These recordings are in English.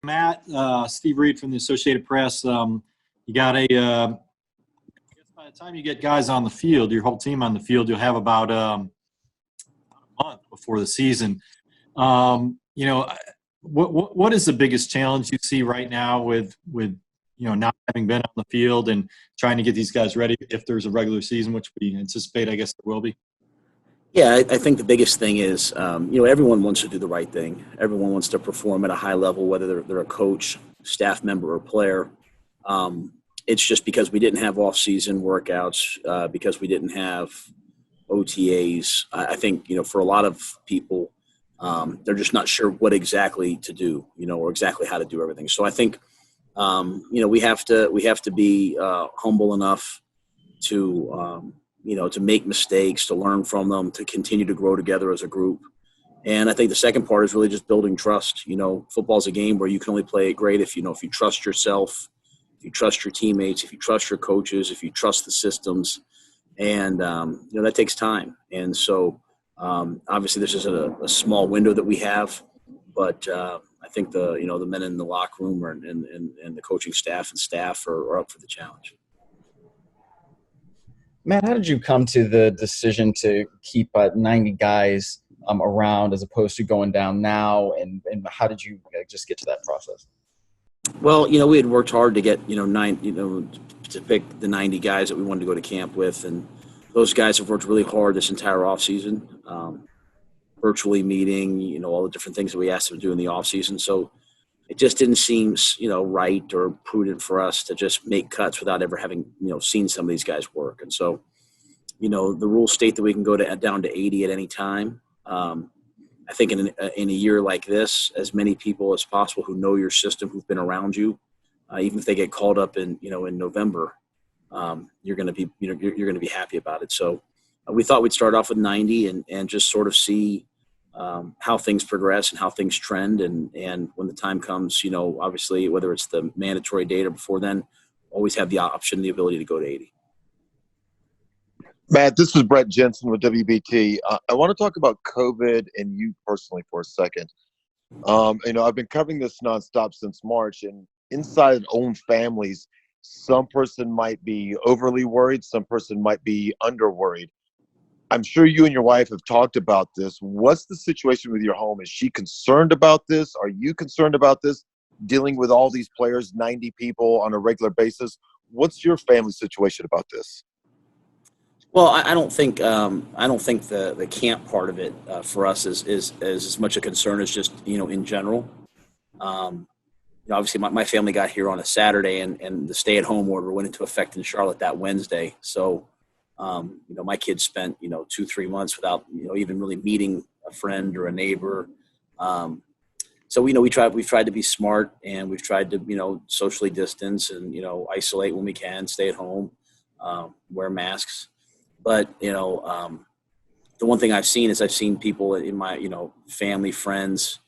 Matt, Steve Reed from the Associated Press. You got I guess by the time you get guys on the field, your whole team on the field, you'll have about a month before the season. What is the biggest challenge you see right now with not having been on the field and trying to get these guys ready if there's a regular season, which we anticipate, I guess, there will be? Yeah, I think the biggest thing is, everyone wants to do the right thing. Everyone wants to perform at a high level, whether they're a coach, staff member, or player. It's just because we didn't have off-season workouts, because we didn't have OTAs. I think, for a lot of people, they're just not sure what exactly to do, or exactly how to do everything. So I think, we have to be humble enough to make mistakes, to learn from them, to continue to grow together as a group. And I think the second part is really just building trust. Football's a game where you can only play it great if you trust yourself, if you trust your teammates, if you trust your coaches, if you trust the systems. And, that takes time. And so, obviously this isn't a small window that we have, but I think the men in the locker room and the coaching staff are up for the challenge. Matt, how did you come to the decision to keep 90 guys around as opposed to going down now, and how did you just get to that process? Well, we had worked hard to get to pick the 90 guys that we wanted to go to camp with, and those guys have worked really hard this entire offseason, virtually meeting, all the different things that we asked them to do in the offseason. So it just didn't seem, right or prudent for us to just make cuts without ever having, seen some of these guys work. And so, the rules state that we can go down to 80 at any time. I think in a year like this, as many people as possible who know your system, who've been around you, even if they get called up in November, you're going to be, you're going to be happy about it. So we thought we'd start off with 90 and just sort of see how things progress and how things trend. And when the time comes, obviously, whether it's the mandatory date or before then, always have the option, the ability to go to 80. Matt, this is Brett Jensen with WBT. I want to talk about COVID and you personally for a second. I've been covering this nonstop since March, and inside own families, some person might be overly worried, some person might be under worried. I'm sure you and your wife have talked about this. What's the situation with your home? Is she concerned about this? Are you concerned about this? Dealing with all these players, 90 people on a regular basis. What's your family situation about this? Well, I don't think the camp part of it for us is as much a concern as just in general. Obviously, my family got here on a Saturday, and the stay-at-home order went into effect in Charlotte that Wednesday. So, my kids spent 2-3 months without even really meeting a friend or a neighbor. So we've tried to be smart, and we've tried to socially distance and isolate when we can, stay at home, wear masks. But, the one thing I've seen people in my, family, friends,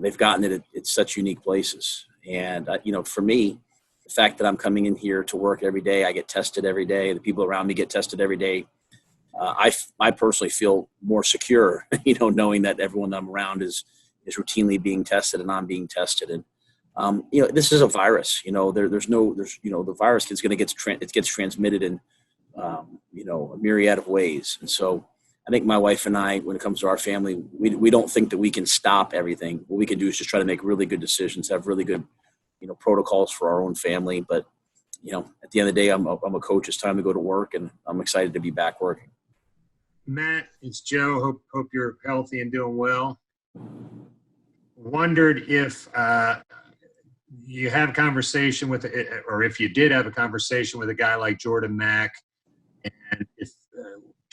they've gotten it at such unique places. And, for me, the fact that I'm coming in here to work every day, I get tested every day, the people around me get tested every day. I personally feel more secure, knowing that everyone I'm around is routinely being tested and I'm being tested. And, this is a virus, the virus is going to gets transmitted in, a myriad of ways. And so I think my wife and I, when it comes to our family, we don't think that we can stop everything. What we can do is just try to make really good decisions, have really good, protocols for our own family. But, at the end of the day, I'm a coach. It's time to go to work, and I'm excited to be back working. Matt, it's Joe. Hope you're healthy and doing well. Wondered if you have conversation with, or if you did have a conversation with a guy like Jordan Mack, and if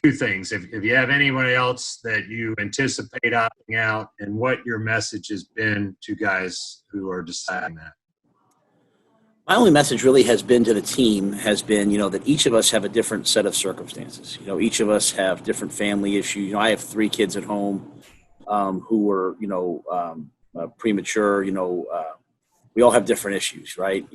two things, if you have anyone else that you anticipate opting out, and what your message has been to guys who are deciding that. My only message really has been to the team has been, that each of us have a different set of circumstances. Each of us have different family issues. I have 3 kids at home who were, premature. We all have different issues, right?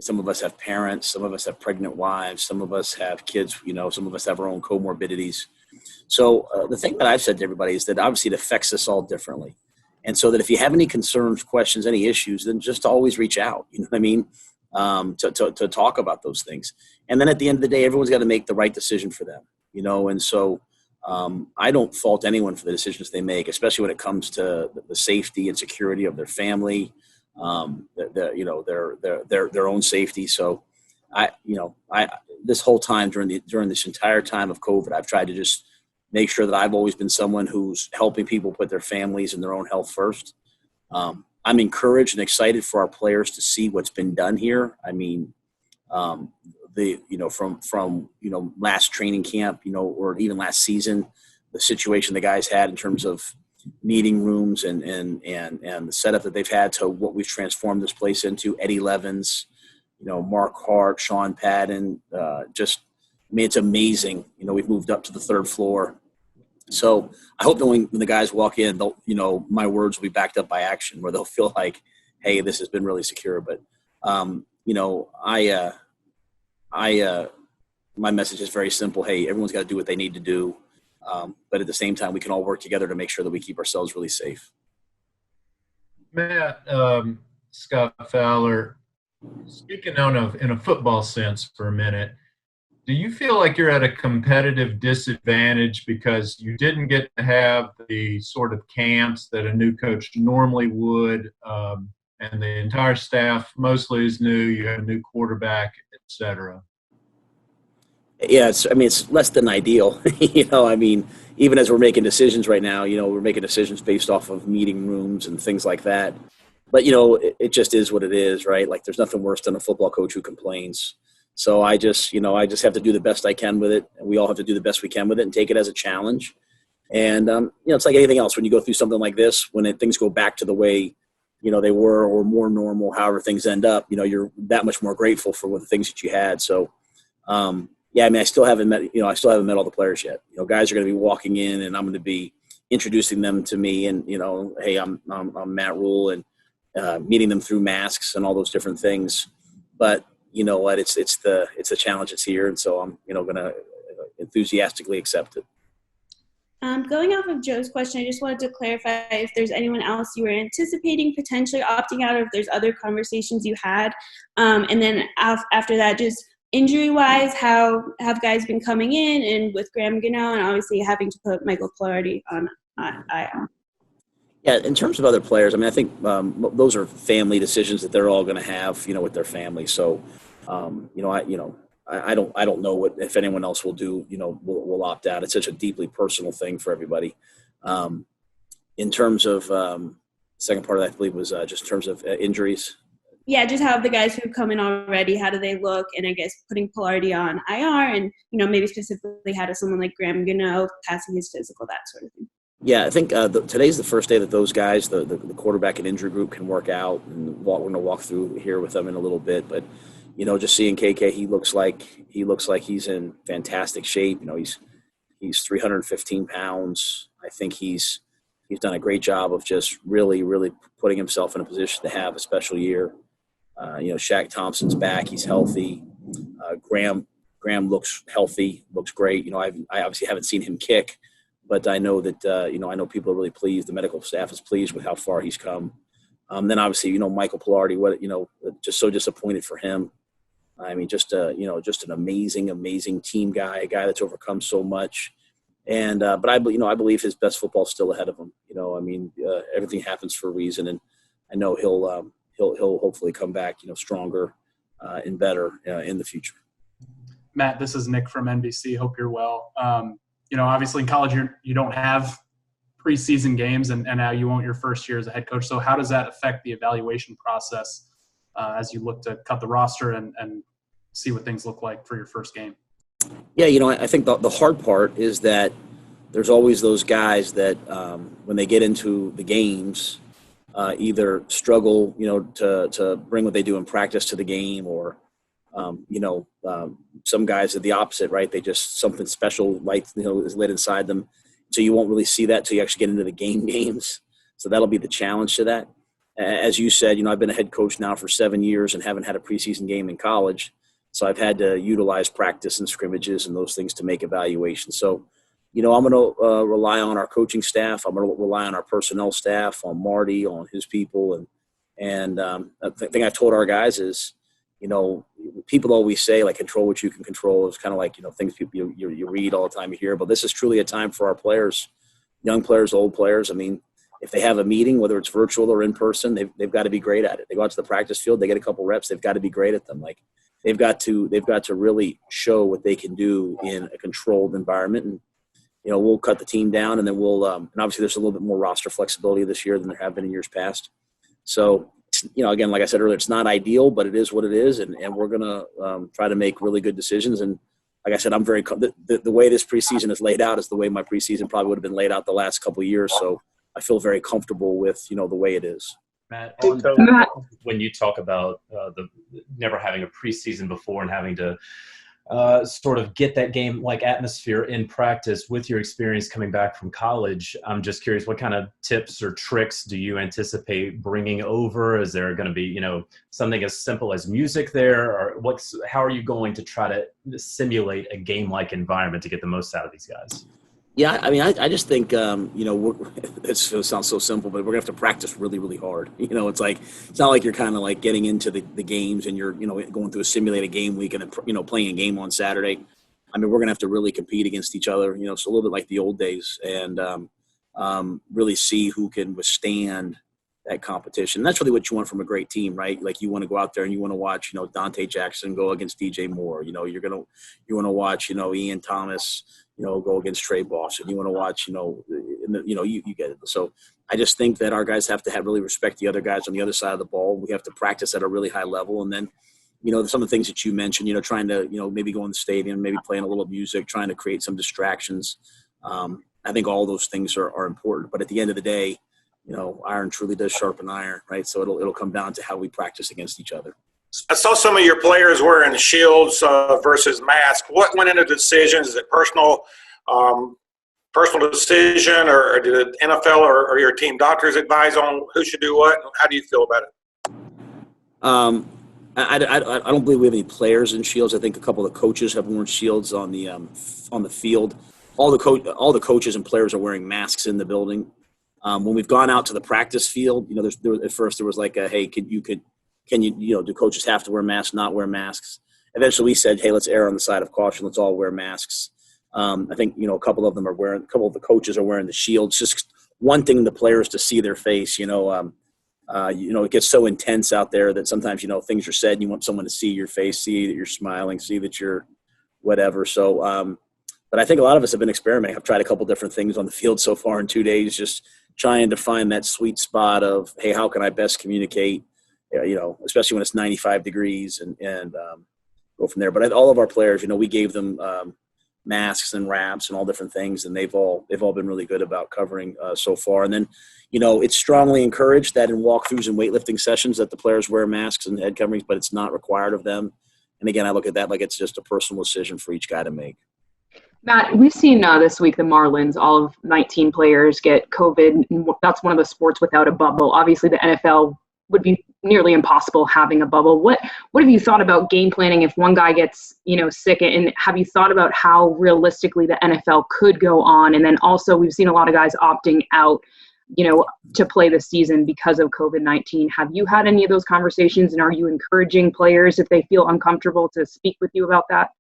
Some of us have parents, some of us have pregnant wives, some of us have kids, some of us have our own comorbidities. So the thing that I've said to everybody is that obviously it affects us all differently. And so that if you have any concerns, questions, any issues, then just always reach out. You know what I mean? To talk about those things. And then at the end of the day, everyone's got to make the right decision for them, you know? And so I don't fault anyone for the decisions they make, especially when it comes to the safety and security of their family, their own safety. So this whole time during this entire time of COVID, I've tried to just make sure that I've always been someone who's helping people put their families and their own health first. I'm encouraged and excited for our players to see what's been done here. I mean, from last training camp, or even last season, the situation the guys had in terms of meeting rooms and the setup that they've had to what we've transformed this place into. Eddie Levins, Mark Hart, Sean Padden, it's amazing. We've moved up to the 3rd floor. So I hope that when the guys walk in, they'll, my words will be backed up by action, where they'll feel like, hey, this has been really secure. But, my message is very simple. Hey, everyone's got to do what they need to do. But at the same time, we can all work together to make sure that we keep ourselves really safe. Matt, Scott Fowler, speaking in a football sense for a minute, do you feel like you're at a competitive disadvantage because you didn't get to have the sort of camps that a new coach normally would, and the entire staff mostly is new, you have a new quarterback, et cetera? Yeah, it's less than ideal. Even as we're making decisions right now, we're making decisions based off of meeting rooms and things like that. But, it just is what it is, right? Like, there's nothing worse than a football coach who complains. So I just have to do the best I can with it. And we all have to do the best we can with it and take it as a challenge. And, it's like anything else. When you go through something like this, when things go back to the way, they were, or more normal, however things end up, you're that much more grateful for the things that you had. So, I still haven't met all the players yet. Guys are going to be walking in, and I'm going to be introducing them to me, and hey, I'm Matt Rhule, and meeting them through masks and all those different things. But you know what? It's the challenge that's here, and so I'm going to enthusiastically accept it. Going off of Joe's question, I just wanted to clarify if there's anyone else you were anticipating potentially opting out, or if there's other conversations you had, and then after that, just injury-wise, how have guys been coming in, and with Graham Gano, and obviously having to put Michael Polardi on IR? Yeah, in terms of other players, I think those are family decisions that they're all going to have, with their family. So, I don't know if anyone else will do, will opt out. It's such a deeply personal thing for everybody. In terms of second part of that, I believe, was just in terms of injuries. Yeah, just how the guys who've come in already, how do they look? And I guess putting Polardi on IR, and maybe specifically how does someone like Graham Gano passing his physical, that sort of thing. Yeah, I think today's the first day that those guys, the quarterback and injury group, can work out, and we're going to walk through here with them in a little bit. But just seeing KK, he looks like he's in fantastic shape. He's 315 pounds. I think he's done a great job of just really, really putting himself in a position to have a special year. Shaq Thompson's back; he's healthy. Graham looks healthy, looks great. I obviously haven't seen him kick, but I know that I know people are really pleased. The medical staff is pleased with how far he's come. Then obviously, Michael Polardi, just so disappointed for him. Just an amazing team guy, a guy that's overcome so much. And but I believe his best football is still ahead of him. Everything happens for a reason, and I know he'll hopefully come back, stronger and better in the future. Matt, this is Nick from NBC. Hope you're well. Obviously in college you don't have preseason games, and now you won't your first year as a head coach. So how does that affect the evaluation process as you look to cut the roster and see what things look like for your first game? Yeah, I think the hard part is that there's always those guys that when they get into the games, either struggle, to bring what they do in practice to the game, or, some guys are the opposite, right? They just, something special, is lit inside them. So you won't really see that till you actually get into the games. So that'll be the challenge to that. As you said, I've been a head coach now for 7 years and haven't had a preseason game in college. So I've had to utilize practice and scrimmages and those things to make evaluations. So, I'm going to rely on our coaching staff. I'm going to rely on our personnel staff, on Marty, on his people. And the thing I've told our guys is, people always say, like, control what you can control. It's kind of like, things people you read all the time, you hear. But this is truly a time for our players, young players, old players. I mean, if they have a meeting, whether it's virtual or in person, they've got to be great at it. They go out to the practice field, they get a couple reps, they've got to be great at them. Like, they've got to really show what they can do in a controlled environment. And we'll cut the team down, and then we'll and obviously there's a little bit more roster flexibility this year than there have been in years past. So, again, like I said earlier, it's not ideal, but it is what it is, and we're going to try to make really good decisions. And like I said, I'm very the way this preseason is laid out is the way my preseason probably would have been laid out the last couple of years. So I feel very comfortable with the way it is. Matt, when you talk about the never having a preseason before and having to sort of get that game-like atmosphere in practice with your experience coming back from college, I'm just curious, what kind of tips or tricks do you anticipate bringing over? Is there going to be, something as simple as music there, or how are you going to try to simulate a game-like environment to get the most out of these guys? Yeah, I mean, I just think, it sounds so simple, but we're going to have to practice really, really hard. It's not like you're kind of like getting into the games and you're, going through a simulated game week and, playing a game on Saturday. I mean, we're going to have to really compete against each other, it's a little bit like the old days, and really see who can withstand that competition. And that's really what you want from a great team, right? Like, you want to go out there and you want to watch, Dante Jackson go against DJ Moore. You want to watch, Ian Thomas, go against Trey Boston. You want to watch, you get it. So I just think that our guys have to really respect the other guys on the other side of the ball. We have to practice at a really high level. And then, some of the things that you mentioned, trying to, maybe go in the stadium, maybe playing a little music, trying to create some distractions. I think all those things are important. But at the end of the day, iron truly does sharpen iron, right? So it'll come down to how we practice against each other. I saw some of your players wearing shields versus masks. What went into the decisions? Is it personal decision, or did the NFL or your team doctors advise on who should do what? How do you feel about it? I don't believe we have any players in shields. I think a couple of the coaches have worn shields on the field. All the coaches and players are wearing masks in the building. When we've gone out to the practice field, at first there was like a, hey, can you do coaches have to wear masks, not wear masks? Eventually we said, hey, let's err on the side of caution. Let's all wear masks. I think, a couple of the coaches are wearing the shields, just wanting the players to see their face. It gets so intense out there that sometimes, things are said and you want someone to see your face, see that you're smiling, see that you're whatever. So, but I think a lot of us have been experimenting. I've tried a couple different things on the field so far in 2 days, just trying to find that sweet spot of, hey, how can I best communicate? Especially when it's 95 degrees and go from there. But all of our players, we gave them masks and wraps and all different things, and they've all been really good about covering so far. And then, it's strongly encouraged that in walkthroughs and weightlifting sessions that the players wear masks and head coverings, but it's not required of them. And again, I look at that like it's just a personal decision for each guy to make. Matt, we've seen this week the Marlins, all of 19 players get COVID. That's one of the sports without a bubble. Obviously, the NFL would be nearly impossible having a bubble. What have you thought about game planning if one guy gets, sick? And have you thought about how realistically the NFL could go on? And then also we've seen a lot of guys opting out, to play this season because of COVID-19. Have you had any of those conversations, and are you encouraging players if they feel uncomfortable to speak with you about that?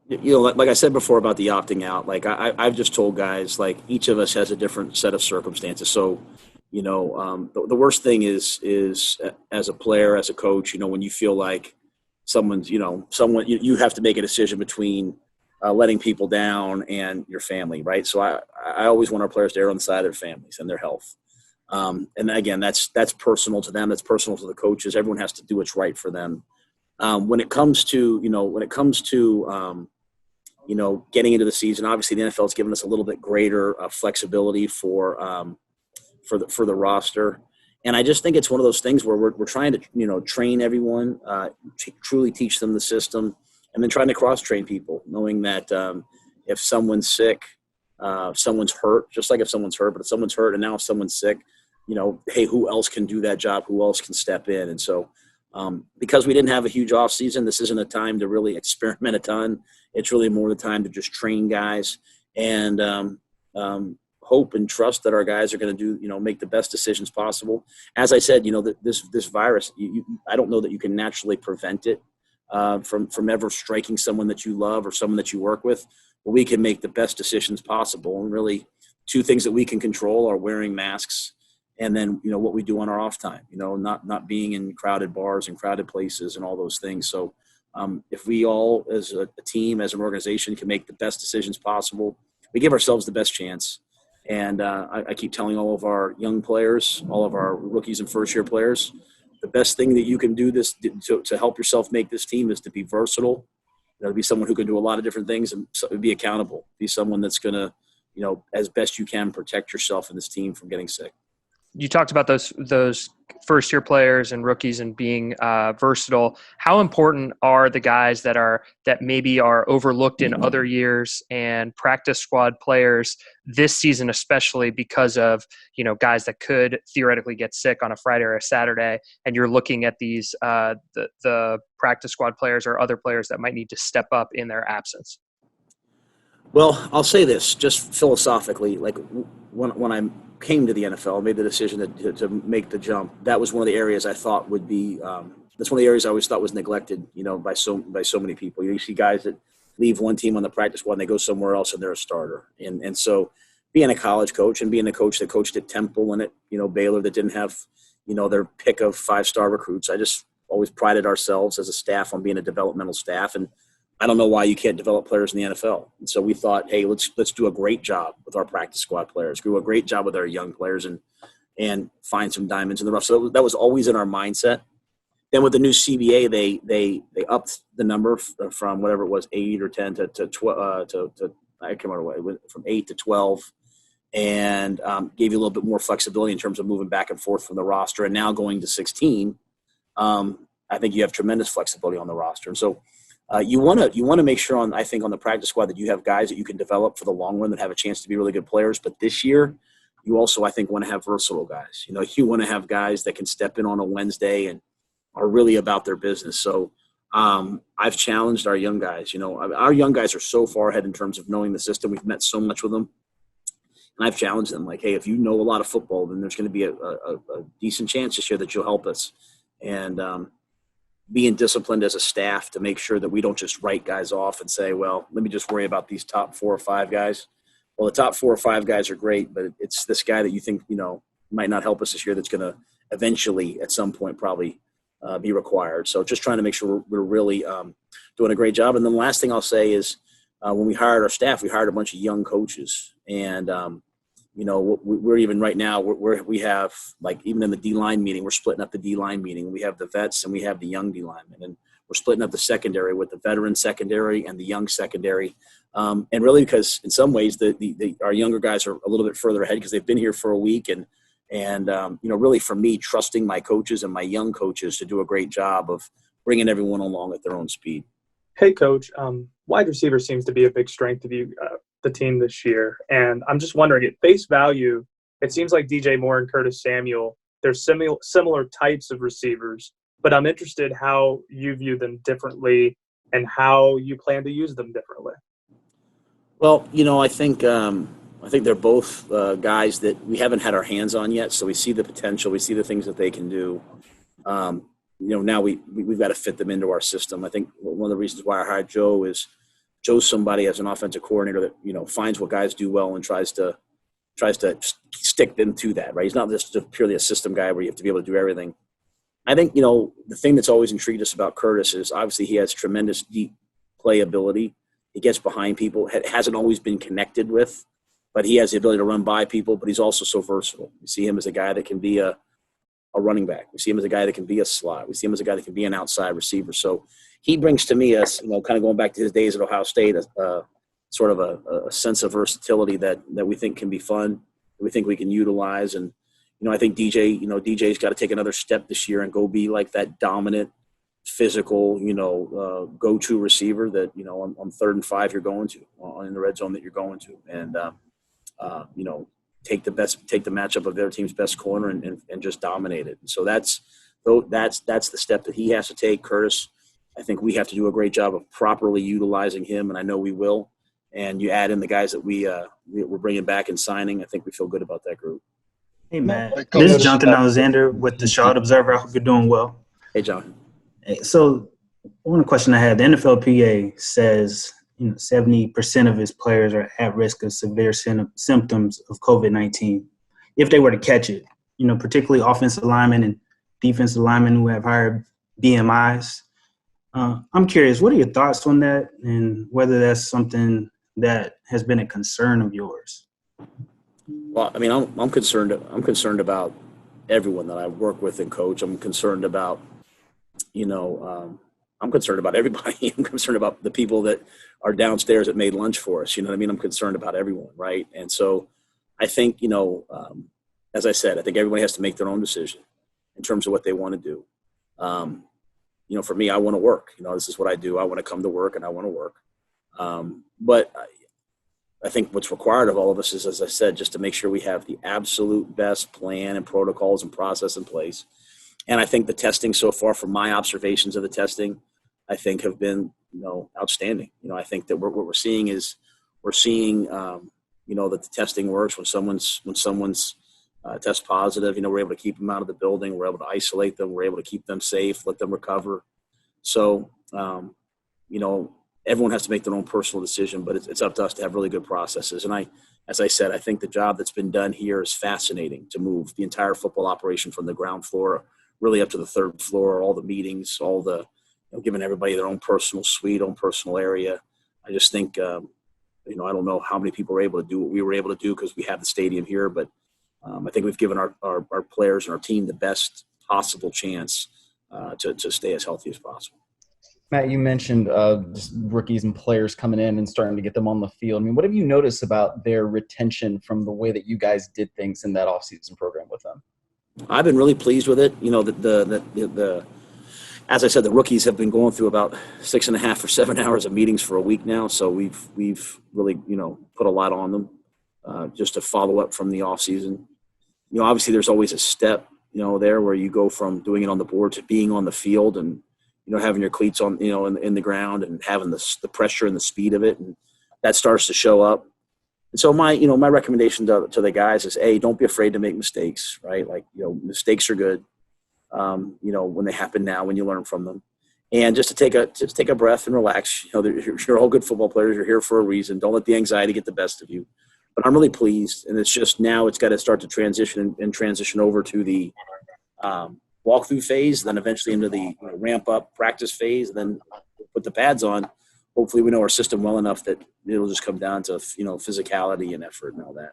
Like I said before about the opting out, like I've just told guys, like, each of us has a different set of circumstances. So, the worst thing is as a player, as a coach, when you feel like you have to make a decision between letting people down and your family, right? So I always want our players to err on the side of their families and their health. And again, that's personal to them. That's personal to the coaches. Everyone has to do what's right for them. When it comes to getting into the season, obviously the NFL has given us a little bit greater flexibility for the roster. And I just think it's one of those things where we're trying to, train everyone, truly teach them the system, and then trying to cross-train people, knowing that if someone's sick, someone's hurt, just like if someone's hurt, but if someone's hurt and now if someone's sick, hey, who else can do that job? Who else can step in? And so because we didn't have a huge off season, this isn't a time to really experiment a ton. It's really more the time to just train guys and hope and trust that our guys are going to do, make the best decisions possible. As I said, this virus, I don't know that you can naturally prevent it from ever striking someone that you love or someone that you work with. But we can make the best decisions possible. And really, two things that we can control are wearing masks and then, what we do on our off time, not being in crowded bars and crowded places and all those things. So if we all as a team, as an organization, can make the best decisions possible, we give ourselves the best chance. And I keep telling all of our young players, all of our rookies and first-year players, the best thing that you can do to help yourself make this team is to be versatile, to be someone who can do a lot of different things and be accountable, be someone that's going to, as best you can, protect yourself and this team from getting sick. You talked about those first-year players and rookies and being versatile. How important are the guys that maybe are overlooked in other years and practice squad players this season, especially because of guys that could theoretically get sick on a Friday or a Saturday, and you're looking at these the practice squad players or other players that might need to step up in their absence? Well, I'll say this, just philosophically, like when I came to the NFL, made the decision to make the jump, that was one of the areas I thought would be, that's one of the areas I always thought was neglected, by so many people. You see guys that leave one team on the practice squad and they go somewhere else and they're a starter. And so being a college coach and being a coach that coached at Temple and at, Baylor that didn't have, their pick of 5-star recruits, I just always prided ourselves as a staff on being a developmental staff. And I don't know why you can't develop players in the NFL. And so we thought, hey, let's do a great job with our practice squad players, do a great job with our young players and find some diamonds in the rough. So that was always in our mindset. Then with the new CBA, they upped the number from whatever it was, 8 or 10 to 12, I can't remember what it went from 8 to 12, and gave you a little bit more flexibility in terms of moving back and forth from the roster. And now going to 16, I think you have tremendous flexibility on the roster. And so you want to make sure on the practice squad that you have guys that you can develop for the long run that have a chance to be really good players. But this year, you also, I think, want to have versatile guys. You want to have guys that can step in on a Wednesday and are really about their business. So I've challenged our young guys. Our young guys are so far ahead in terms of knowing the system. We've met so much with them. And I've challenged them, like, hey, if you know a lot of football, then there's going to be a decent chance this year that you'll help us. And being disciplined as a staff to make sure that we don't just write guys off and say, well, let me just worry about these top 4 or 5 guys. Well, the top 4 or 5 guys are great, but it's this guy that you think, might not help us this year that's going to eventually at some point probably be required. So just trying to make sure we're really doing a great job. And then the last thing I'll say is when we hired our staff, we hired a bunch of young coaches. And, we're even right now, we have, like, even in the D-line meeting, we're splitting up the D-line meeting. We have the vets and we have the young D-linemen. And we're splitting up the secondary with the veteran secondary and the young secondary. And really because in some ways our younger guys are a little bit further ahead because they've been here for a week. And really for me, trusting my coaches and my young coaches to do a great job of bringing everyone along at their own speed. Hey, Coach, wide receiver seems to be a big strength of you, the team this year. And I'm just wondering, at face value, it seems like DJ Moore and Curtis Samuel, they're similar types of receivers, but I'm interested how you view them differently and how you plan to use them differently. Well, I think they're both guys that we haven't had our hands on yet, so we see the potential, we see the things that they can do. Now we've got to fit them into our system. I think one of the reasons why I hired Joe is Joe's somebody as an offensive coordinator that finds what guys do well and tries to stick them to that. Right? He's not just purely a system guy where you have to be able to do everything. I think the thing that's always intrigued us about Curtis is obviously he has tremendous deep play ability. He gets behind people. Hasn't always been connected with, but he has the ability to run by people. But he's also so versatile. We see him as a guy that can be a running back. We see him as a guy that can be a slot. We see him as a guy that can be an outside receiver. So he brings to me kind of going back to his days at Ohio State, sort of a sense of versatility that we think can be fun, that we think we can utilize. And, I think DJ's got to take another step this year and go be like that dominant, physical, go-to receiver that, on 3rd and 5 you're going to, in the red zone that you're going to. And, take the matchup of their team's best corner and just dominate it. And so those that's the step that he has to take. Curtis, I think we have to do a great job of properly utilizing him, and I know we will. And you add in the guys that we're bringing back and signing, I think we feel good about that group. Hey, man. This is Jonathan Alexander with the Charlotte Observer. I hope you're doing well. Hey, John. Hey, so one question I had, the NFLPA says 70% of its players are at risk of severe symptoms of COVID-19 if they were to catch it, particularly offensive linemen and defensive linemen who have higher BMIs. I'm curious, what are your thoughts on that and whether that's something that has been a concern of yours? Well, I mean, I'm concerned about everyone that I work with and coach. I'm concerned about, I'm concerned about everybody. I'm concerned about the people that are downstairs that made lunch for us. You know what I mean? I'm concerned about everyone, right? And so I think, as I said, I think everybody has to make their own decision in terms of what they want to do. For me, I want to work. This is what I do. I want to come to work and I want to work. But I think what's required of all of us is, as I said, just to make sure we have the absolute best plan and protocols and process in place. And I think the testing so far, from my observations of the testing, I think have been, outstanding. I think that what we're seeing is that the testing works when someone's test positive. We're able to keep them out of the building. We're able to isolate them. We're able to keep them safe, let them recover. So, everyone has to make their own personal decision, but it's up to us to have really good processes. And as I said, I think the job that's been done here is fascinating, to move the entire football operation from the ground floor really up to the third floor, all the meetings, all the, giving everybody their own personal suite, own personal area. I just think, I don't know how many people were able to do what we were able to do because we have the stadium here, but I think we've given our players and our team the best possible chance to stay as healthy as possible. Matt, you mentioned just rookies and players coming in and starting to get them on the field. I mean, what have you noticed about their retention from the way that you guys did things in that offseason program with them? I've been really pleased with it. As I said, the rookies have been going through about 6.5 or 7 hours of meetings for a week now. So we've really, put a lot on them just to follow up from the offseason. Obviously there's always a step, there where you go from doing it on the board to being on the field and, having your cleats on, in the ground and having the pressure and the speed of it. And that starts to show up. And so my recommendation to the guys is, A, don't be afraid to make mistakes, right? Like, mistakes are good, when they happen now, when you learn from them. And just take a breath and relax. You're all good football players. You're here for a reason. Don't let the anxiety get the best of you. But I'm really pleased. And it's just now it's got to start to transition over to the walkthrough phase, then eventually into the ramp up practice phase, and then put the pads on. Hopefully we know our system well enough that it'll just come down to, physicality and effort and all that.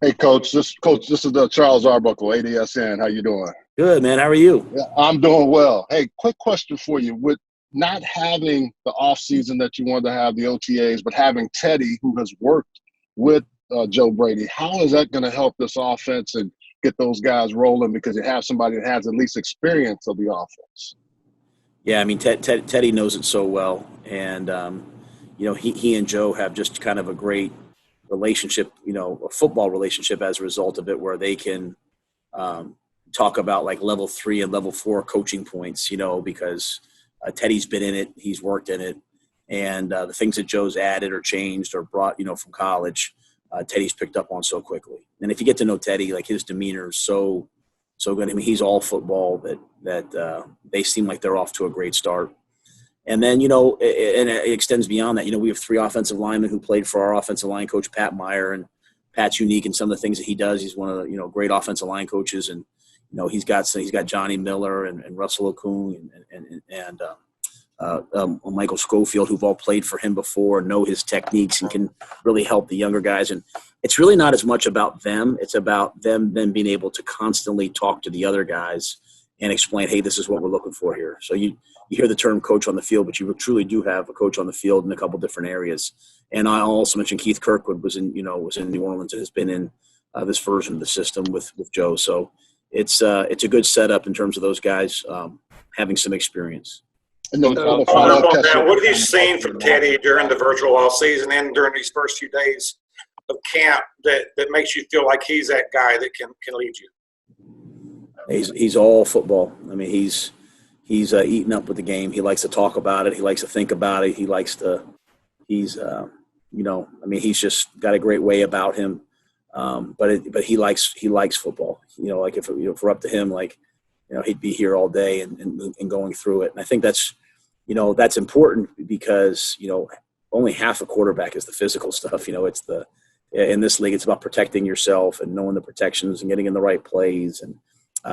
Hey, Coach. This is Charles Arbuckle, ADSN. How you doing? Good, man. How are you? Yeah, I'm doing well. Hey, quick question for you. With not having the off season that you wanted to have, the OTAs, but having Teddy, who has worked with Joe Brady, how is that going to help this offense and get those guys rolling, because you have somebody that has at least experience of the offense? Yeah, I mean, Teddy knows it so well. And, he and Joe have just kind of a great relationship, a football relationship as a result of it, where they can talk about like level 3 and level 4 coaching points, because Teddy's been in it, he's worked in it. And the things that Joe's added or changed or brought, from college, Teddy's picked up on so quickly. And if you get to know Teddy, like, his demeanor is so good. I mean, he's all football that they seem like they're off to a great start. And then, and it extends beyond that. We have 3 offensive linemen who played for our offensive line coach, Pat Meyer, and Pat's unique in some of the things that he does. He's one of the, great offensive line coaches. And, he's got Johnny Miller and Russell Okung and Michael Schofield, who've all played for him before, know his techniques and can really help the younger guys. And it's really not as much about them. It's about them then being able to constantly talk to the other guys and explain, hey, this is what we're looking for here. So you hear the term coach on the field, but you truly do have a coach on the field in a couple different areas. And I also mentioned Keith Kirkwood was in New Orleans and has been in this version of the system with Joe. So it's a good setup in terms of those guys having some experience. And then what have you seen from Teddy during the virtual off season and during these first few days of camp that makes you feel like he's that guy that can lead you? He's all football. I mean, he's eaten up with the game. He likes to talk about it. He likes to think about it. He's he's just got a great way about him. But he likes football. Like if we're up to him, he'd be here all day and going through it. And I think that's important because, only half a quarterback is the physical stuff. In this league, it's about protecting yourself and knowing the protections and getting in the right plays. And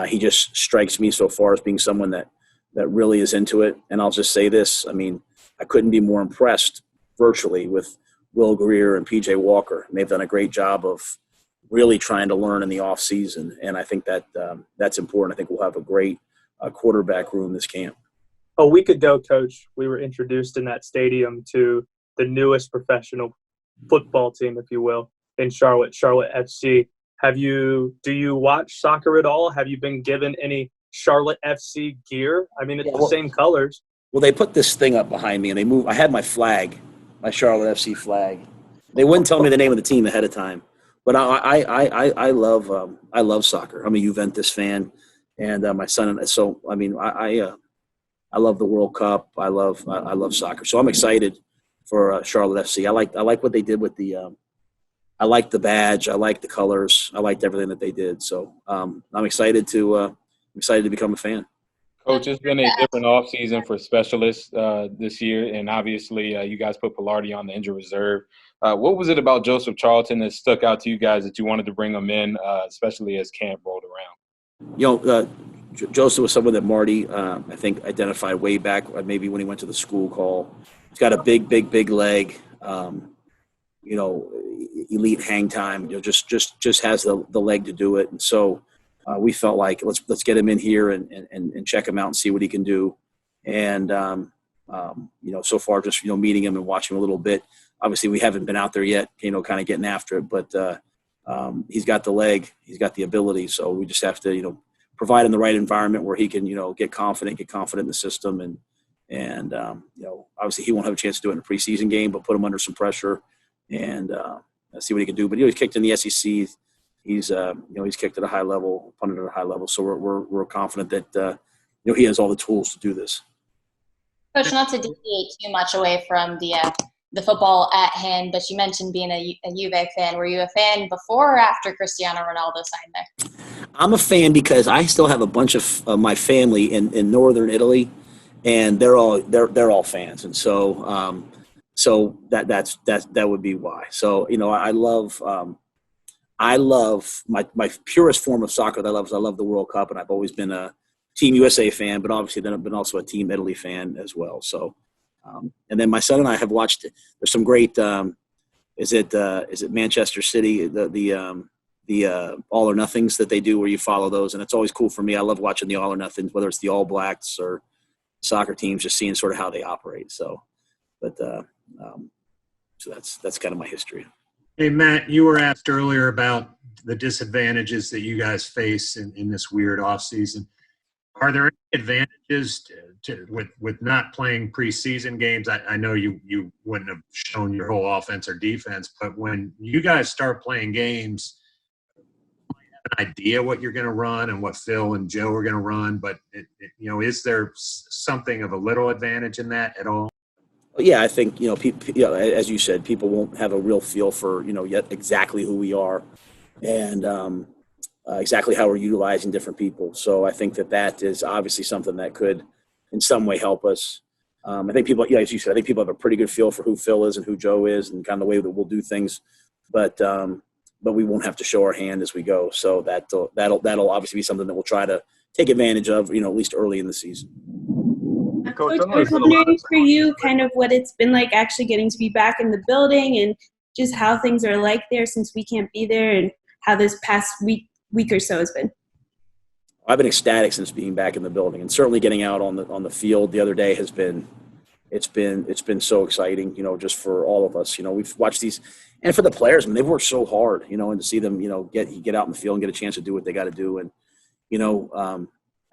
he just strikes me so far as being someone that really is into it. And I'll just say this. I mean, I couldn't be more impressed virtually with Will Greer and PJ Walker. And they've done a great job of really trying to learn in the off season. And I think that that's important. I think we'll have a great quarterback room this camp. A week ago, Coach, we were introduced in that stadium to the newest professional football team, if you will, in Charlotte FC. Do you watch soccer at all? Have you been given any Charlotte FC gear? I mean, it's the same colors. Well, they put this thing up behind me, and they moved. I had my flag, my Charlotte FC flag. They wouldn't tell me the name of the team ahead of time, but I love soccer. I'm a Juventus fan, and my son. So I mean, I love the World Cup. I love soccer. So I'm excited for Charlotte FC. I like what they did with the. I like the badge. I like the colors. I liked everything that they did. So I'm excited to become a fan. Coach, it's been a different offseason for specialists this year, and obviously you guys put Pilardi on the injured reserve. What was it about Joseph Charlton that stuck out to you guys that you wanted to bring him in, especially as camp rolled around? Joseph was someone that Marty, I think, identified way back, maybe when he went to the school call. He's got a big leg. Elite hang time. Just has the leg to do it, and so. We felt like let's get him in here and check him out and see what he can do. And, so far just, meeting him and watching him a little bit. Obviously we haven't been out there yet, kind of getting after it, but he's got the leg, he's got the ability. So we just have to, provide him the right environment where he can, get confident in the system. And obviously he won't have a chance to do it in a preseason game, but put him under some pressure and see what he can do. But, he's kicked in the SEC. He's kicked at a high level, punted at a high level. So we're confident that he has all the tools to do this. Coach, not to deviate too much away from the football at hand, but you mentioned being a Juve fan. Were you a fan before or after Cristiano Ronaldo signed there? I'm a fan because I still have a bunch of my family in northern Italy, and they're all fans, and so that would be why. So I love my purest form of soccer that I love is I love the World Cup, and I've always been a Team USA fan, but obviously then I've been also a Team Italy fan as well. So, and then my son and I have watched. There's some great. Is it Manchester City? The All or Nothings that they do where you follow those, and it's always cool for me. I love watching the All or Nothings, whether it's the All Blacks or soccer teams, just seeing sort of how they operate. So, so that's kind of my history. Hey, Matt, you were asked earlier about the disadvantages that you guys face in this weird offseason. Are there any advantages with not playing preseason games? I know you wouldn't have shown your whole offense or defense, but when you guys start playing games, you have an idea what you're going to run and what Phil and Joe are going to run, but is there something of a little advantage in that at all? Yeah, I think, as you said, people won't have a real feel for, yet exactly who we are and exactly how we're utilizing different people. So I think that is obviously something that could in some way help us. I think people, as you said, I think people have a pretty good feel for who Phil is and who Joe is and kind of the way that we'll do things. But we won't have to show our hand as we go. So that'll obviously be something that we'll try to take advantage of, at least early in the season. Coach, I was wondering for you kind of what it's been like actually getting to be back in the building and just how things are like there since we can't be there and how this past week or so has been. I've been ecstatic since being back in the building, and certainly getting out on the field the other day has been it's been so exciting, just for all of us. We've watched these, and for the players, I mean, they've worked so hard, and to see them, get out in the field and get a chance to do what they got to do. And,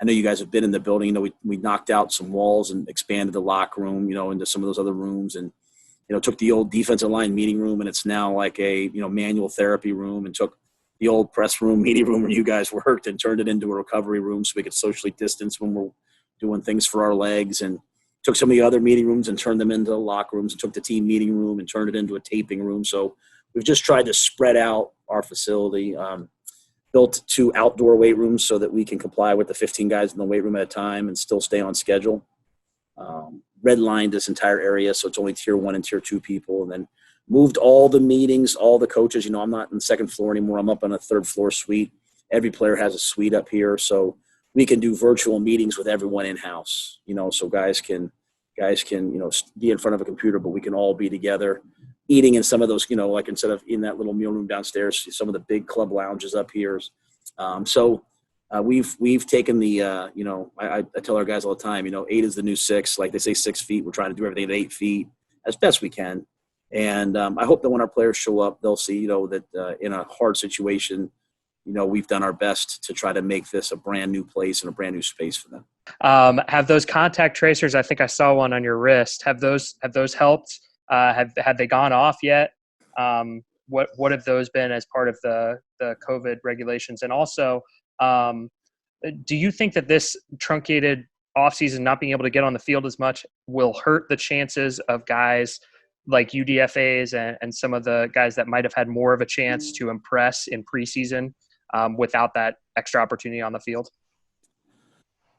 I know you guys have been in the building. We knocked out some walls and expanded the locker room, into some of those other rooms, and took the old defensive line meeting room, and it's now like a manual therapy room, and took the old press room, meeting room where you guys worked and turned it into a recovery room so we could socially distance when we're doing things for our legs, and took some of the other meeting rooms and turned them into locker rooms, and took the team meeting room and turned it into a taping room. So we've just tried to spread out our facility. Built 2 outdoor weight rooms so that we can comply with the 15 guys in the weight room at a time and still stay on schedule. Redlined this entire area, so it's only tier 1 and tier 2 people, and then moved all the meetings, all the coaches. I'm not on the 2nd floor anymore. I'm up on a 3rd floor suite. Every player has a suite up here, so we can do virtual meetings with everyone in-house, so guys can, be in front of a computer, but we can all be together eating in some of those, like instead of in that little meal room downstairs, some of the big club lounges up here. We've taken the, I tell our guys all the time, 8 is the new 6. Like they say 6 feet, we're trying to do everything at 8 feet as best we can. And I hope that when our players show up, they'll see, that in a hard situation, we've done our best to try to make this a brand new place and a brand new space for them. Have those contact tracers, I think I saw one on your wrist, have those helped? Have they gone off yet? What have those been as part of the COVID regulations? And also, do you think that this truncated offseason, not being able to get on the field as much, will hurt the chances of guys like UDFAs and some of the guys that might have had more of a chance to impress in preseason without that extra opportunity on the field?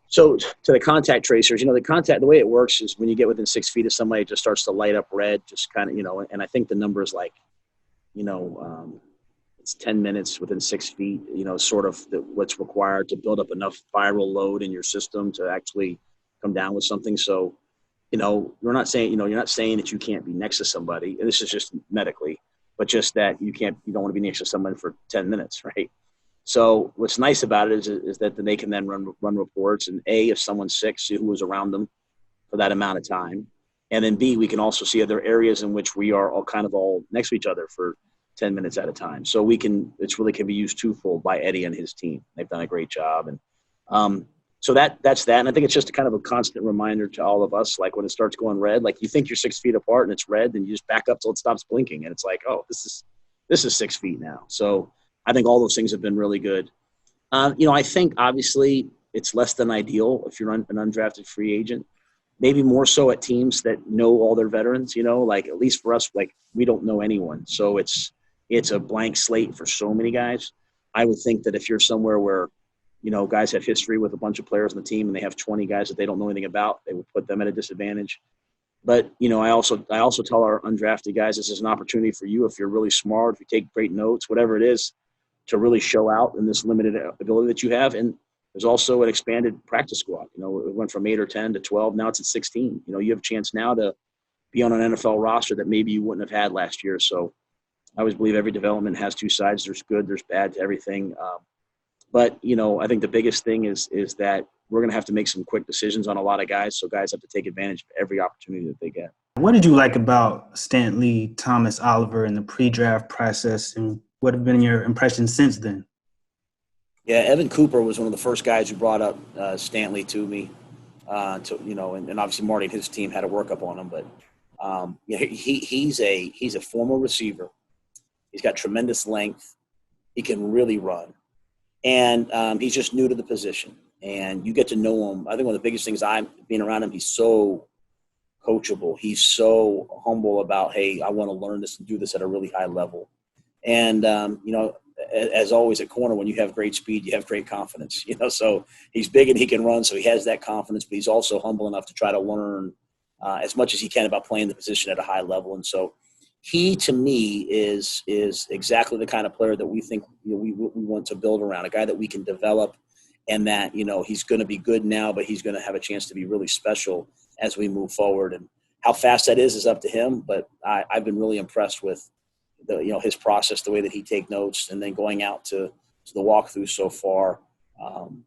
So to the contact tracers, the way it works is when you get within 6 feet of somebody, it just starts to light up red, just kind of, and I think the number is like, it's 10 minutes within 6 feet, sort of what's required to build up enough viral load in your system to actually come down with something. So, we're not saying, you're not saying that you can't be next to somebody, and this is just medically, but just that you don't want to be next to someone for 10 minutes, right? So what's nice about it is that they can then run reports, and A, if someone's sick, see who was around them for that amount of time. And then B, we can also see other areas in which we are all next to each other for 10 minutes at a time. So it's really can be used twofold by Eddie and his team. They've done a great job. And so that's that. And I think it's just kind of a constant reminder to all of us, like when it starts going red, like you think you're 6 feet apart and it's red, then you just back up till it stops blinking. And it's like, oh, this is 6 feet now. So I think all those things have been really good. I think obviously it's less than ideal if you're an undrafted free agent, maybe more so at teams that know all their veterans, like at least for us, like we don't know anyone. So it's a blank slate for so many guys. I would think that if you're somewhere where, guys have history with a bunch of players on the team and they have 20 guys that they don't know anything about, they would put them at a disadvantage. But, I also tell our undrafted guys, this is an opportunity for you if you're really smart, if you take great notes, whatever it is, to really show out in this limited ability that you have. And there's also an expanded practice squad. It went from 8 or 10 to 12. Now it's at 16. You have a chance now to be on an NFL roster that maybe you wouldn't have had last year. So I always believe every development has two sides. There's good, there's bad to everything. But I think the biggest thing is that we're going to have to make some quick decisions on a lot of guys. So guys have to take advantage of every opportunity that they get. What did you like about Stanley, Thomas, Oliver in the pre-draft process, and what have been your impressions since then? Yeah, Evan Cooper was one of the first guys who brought up Stanley to me. And obviously Marty and his team had a workup on him, but he's a former receiver. He's got tremendous length. He can really run, and he's just new to the position. And you get to know him. I think one of the biggest things being around him, he's so coachable. He's so humble about, hey, I want to learn this and do this at a really high level. And as always at corner, when you have great speed, you have great confidence. So he's big and he can run, so he has that confidence. But he's also humble enough to try to learn as much as he can about playing the position at a high level. And so he, to me, is exactly the kind of player that we think we want to build around, a guy that we can develop, and that he's going to be good now, but he's going to have a chance to be really special as we move forward. And how fast that is up to him. But I've been really impressed with his process, the way that he take notes, and then going out to the walkthrough so far.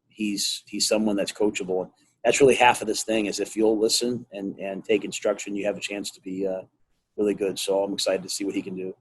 He's someone that's coachable. And that's really half of this thing, is if you'll listen and take instruction, you have a chance to be really good. So I'm excited to see what he can do.